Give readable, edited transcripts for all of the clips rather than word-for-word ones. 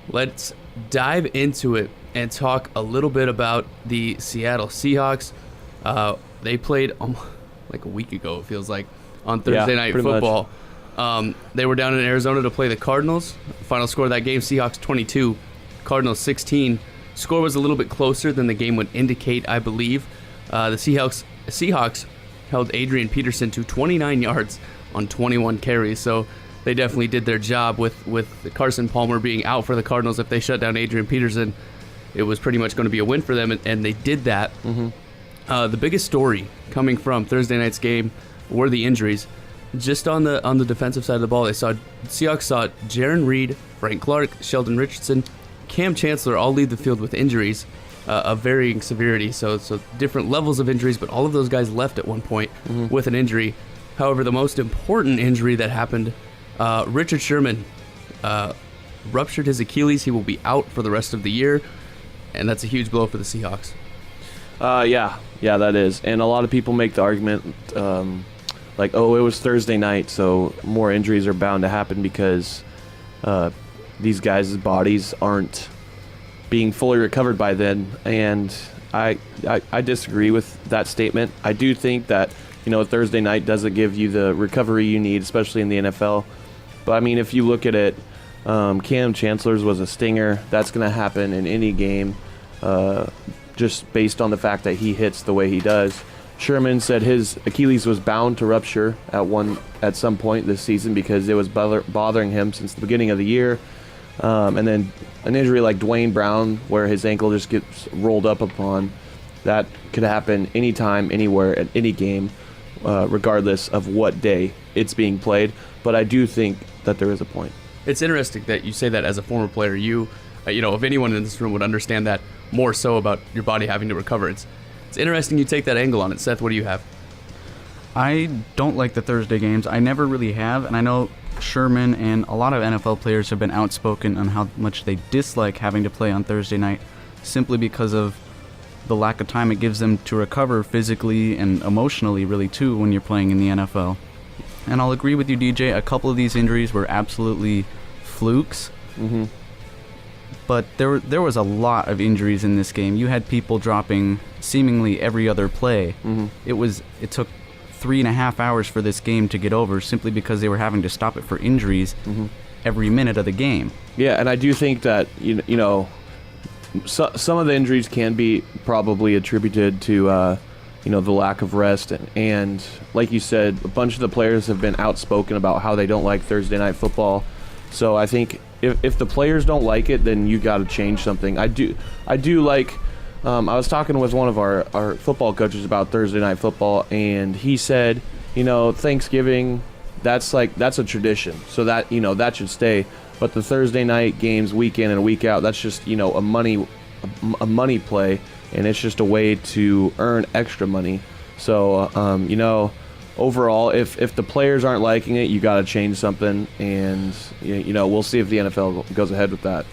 let's dive into it and talk a little bit about the Seattle Seahawks. They played like a week ago, it feels like, on Thursday Night Football. They were down in Arizona to play the Cardinals. Final score of that game, Seahawks 22, Cardinals 16. Score was a little bit closer than the game would indicate, I believe. The Seahawks held Adrian Peterson to 29 yards on 21 carries, so they definitely did their job with Carson Palmer being out for the Cardinals. If they shut down Adrian Peterson, it was pretty much going to be a win for them, and they did that. The biggest story coming from Thursday night's game were the injuries. Just on the defensive side of the ball, Seahawks saw Jaron Reed, Frank Clark, Sheldon Richardson, Cam Chancellor all leave the field with injuries of varying severity. So different levels of injuries, but all of those guys left at one point with an injury. However, the most important injury that happened, Richard Sherman ruptured his Achilles. He will be out for the rest of the year, and that's a huge blow for the Seahawks. Yeah, that is. And a lot of people make the argument like, oh, it was Thursday night, so more injuries are bound to happen because these guys' bodies aren't being fully recovered by then. And I disagree with that statement. I do think that, Thursday night doesn't give you the recovery you need, especially in the NFL. But, I mean, if you look at it, Cam Chancellor's was a stinger. That's going to happen in any game just based on the fact that he hits the way he does. Sherman said his Achilles was bound to rupture at some point this season because it was bothering him since the beginning of the year. And then an injury like Dwayne Brown, where his ankle just gets rolled up upon, that could happen anytime, anywhere, at any game, regardless of what day it's being played. But I do think that there is a point. It's interesting that you say that as a former player. If anyone in this room would understand that more so about your body having to recover, it's interesting you take that angle on it. Seth, what do you have? I don't like the Thursday games. I never really have, and I know Sherman and a lot of NFL players have been outspoken on how much they dislike having to play on Thursday night simply because of the lack of time it gives them to recover physically and emotionally, really, too, when you're playing in the NFL. And I'll agree with you, DJ, a couple of these injuries were absolutely flukes. But there was a lot of injuries in this game. You had people dropping seemingly every other play. It took 3.5 hours for this game to get over simply because they were having to stop it for injuries every minute of the game. Yeah, and I do think that some of the injuries can be probably attributed to the lack of rest, and like you said, a bunch of the players have been outspoken about how they don't like Thursday night football. So I think if the players don't like it, then you got to change something. I do like. I was talking with one of our football coaches about Thursday night football, and he said, Thanksgiving, that's a tradition, so that that should stay. But the Thursday night games, week in and week out, that's just a money play, and it's just a way to earn extra money. So overall, if the players aren't liking it, you got to change something, and we'll see if the NFL goes ahead with that.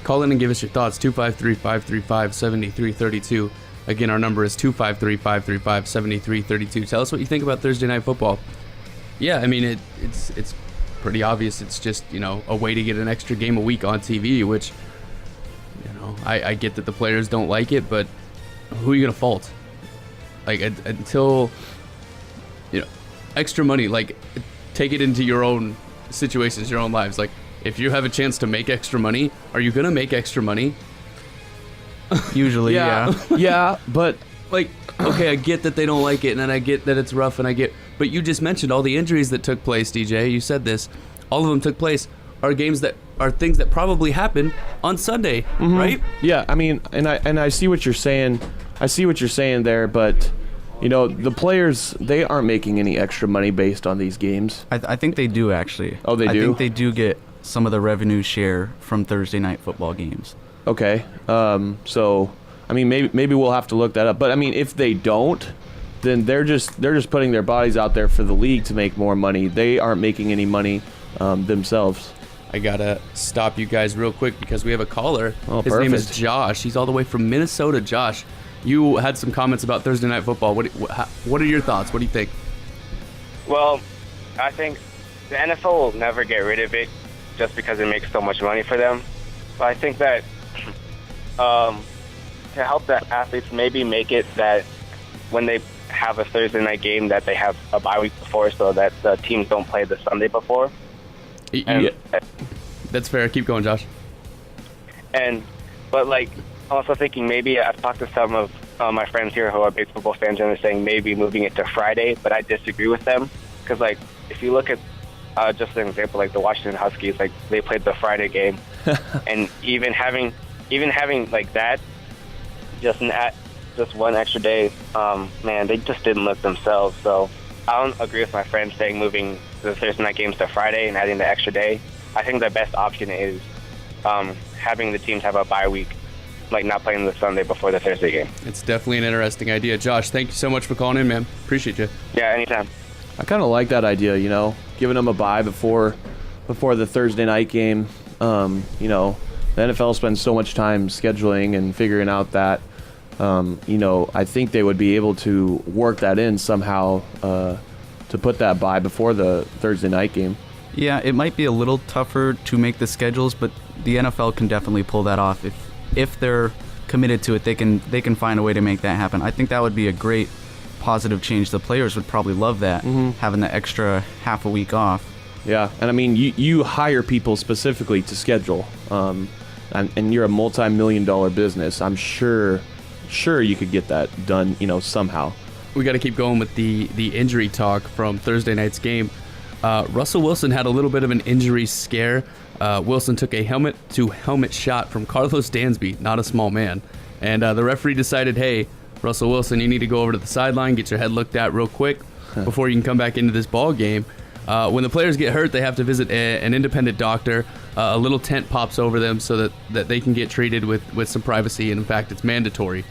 Call in and give us your thoughts, 253-535-7332. Again, our number is 253-535-7332. Tell us what you think about Thursday Night Football. Yeah, I mean, it's pretty obvious. It's just, a way to get an extra game a week on TV, which, I get that the players don't like it, but who are you going to fault? Like, until, extra money, like, take it into your own situations, your own lives. Like, if you have a chance to make extra money, are you going to make extra money? Usually, yeah. Yeah, but like, okay, I get that they don't like it, and I get that it's rough, but you just mentioned all the injuries that took place, DJ. You said this. All of them took place are things that probably happened on Sunday, right? Yeah, I mean, and I see what you're saying. I see what you're saying there, but the players, they aren't making any extra money based on these games. I think they do, actually. Oh, they do? I think they do get some of the revenue share from Thursday night football games. Okay. So, I mean, maybe we'll have to look that up. But, I mean, if they don't, then they're just putting their bodies out there for the league to make more money. They aren't making any money themselves. I got to stop you guys real quick because we have a caller. Oh, His perfect. name is Josh. He's all the way from Minnesota. Josh, you had some comments about Thursday Night Football. What are your thoughts? What do you think? Well, I think the NFL will never get rid of it just because it makes so much money for them. So I think that to help the athletes, maybe make it that when they have a Thursday night game that they have a bye week before, so that the teams don't play the Sunday before. That's fair. Keep going, Josh. But like, also thinking maybe I've talked to some of my friends here who are big football fans, and they're saying maybe moving it to Friday, but I disagree with them because, like, if you look at just an example, like the Washington Huskies, like they played the Friday game, and even having like that, just one extra day, man, they just didn't look themselves. So I don't agree with my friends saying moving the Thursday night games to Friday and adding the extra day. I think the best option is having the teams have a bye week, like not playing the Sunday before the Thursday game. It's definitely an interesting idea. Josh, thank you so much for calling in, man. Appreciate you. Yeah, anytime. I kind of like that idea, giving them a bye before the Thursday night game. The NFL spends so much time scheduling and figuring out that, I think they would be able to work that in somehow to put that bye before the Thursday night game. Yeah, it might be a little tougher to make the schedules, but the NFL can definitely pull that off. If they're committed to it, they can find a way to make that happen. I think that would be a great positive change. The players would probably love that, having the extra half a week off. Yeah, and I mean, you hire people specifically to schedule, and you're a multi-million-dollar business. I'm sure you could get that done, somehow. We got to keep going with the injury talk from Thursday night's game. Russell Wilson had a little bit of an injury scare. Wilson took a helmet-to-helmet shot from Carlos Dansby, not a small man, and the referee decided, hey, Russell Wilson, you need to go over to the sideline, get your head looked at real quick before you can come back into this ball game. When the players get hurt, they have to visit an independent doctor. A little tent pops over them so that they can get treated with some privacy, and in fact, it's mandatory.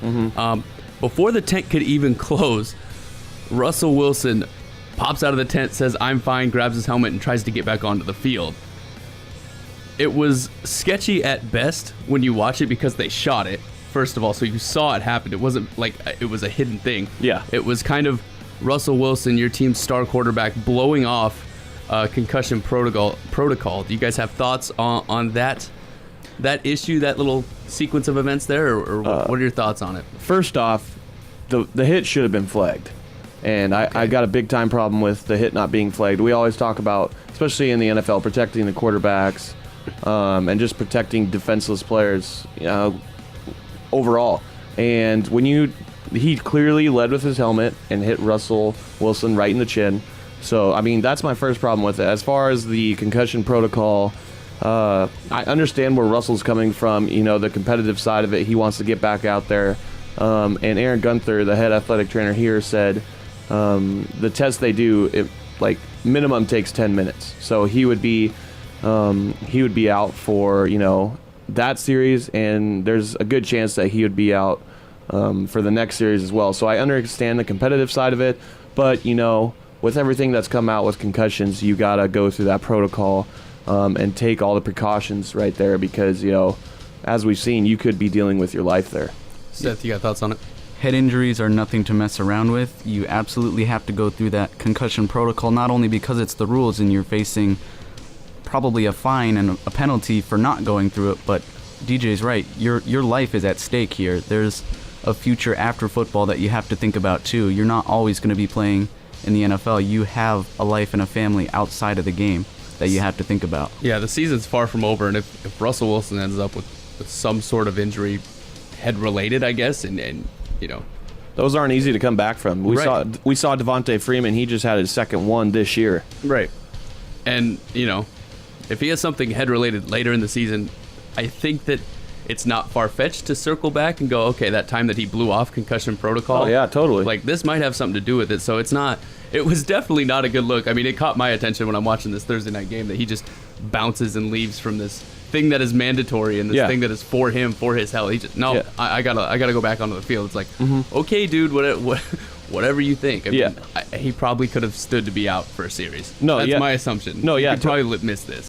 Before the tent could even close, Russell Wilson pops out of the tent, says, I'm fine, grabs his helmet, and tries to get back onto the field. It was sketchy at best when you watch it because they shot it, first of all, so you saw it happen. It wasn't like it was a hidden thing. Yeah. It was kind of Russell Wilson, your team's star quarterback, blowing off concussion protocol. Do you guys have thoughts on that issue, that little sequence of events there, or what are your thoughts on it? First off, the hit should have been flagged. And I got a big-time problem with the hit not being flagged. We always talk about, especially in the NFL, protecting the quarterbacks and just protecting defenseless players overall. And he clearly led with his helmet and hit Russell Wilson right in the chin. So, I mean, that's my first problem with it. As far as the concussion protocol, I understand where Russell's coming from, the competitive side of it. He wants to get back out there. And Aaron Gunther, the head athletic trainer here, said the test they do, minimum takes 10 minutes. So he would be out for, that series, and there's a good chance that he would be out for the next series as well. So I understand the competitive side of it, but, with everything that's come out with concussions, you got to go through that protocol and take all the precautions right there because, as we've seen, you could be dealing with your life there. Seth, you got thoughts on it? Head injuries are nothing to mess around with. You absolutely have to go through that concussion protocol, not only because it's the rules and you're facing probably a fine and a penalty for not going through it, but DJ's right. Your life is at stake here. There's a future after football that you have to think about too. You're not always going to be playing in the NFL. You have a life and a family outside of the game that you have to think about. Yeah, the season's far from over, and if Russell Wilson ends up with some sort of injury, head-related, I guess, and those aren't easy to come back from. We saw Devontae Freeman. He just had his second one this year. Right. And, if he has something head-related later in the season, I think that it's not far-fetched to circle back and go, okay, that time that he blew off concussion protocol. Oh, yeah, totally. Like, this might have something to do with it. So it was definitely not a good look. I mean, it caught my attention when I'm watching this Thursday night game that he just bounces and leaves from this thing that is mandatory and this thing that is for him, for his health. He just, I gotta go back onto the field. It's like, okay, dude, whatever you think. I mean, he probably could have stood to be out for a series. That's my assumption. No, yeah, he could probably miss this.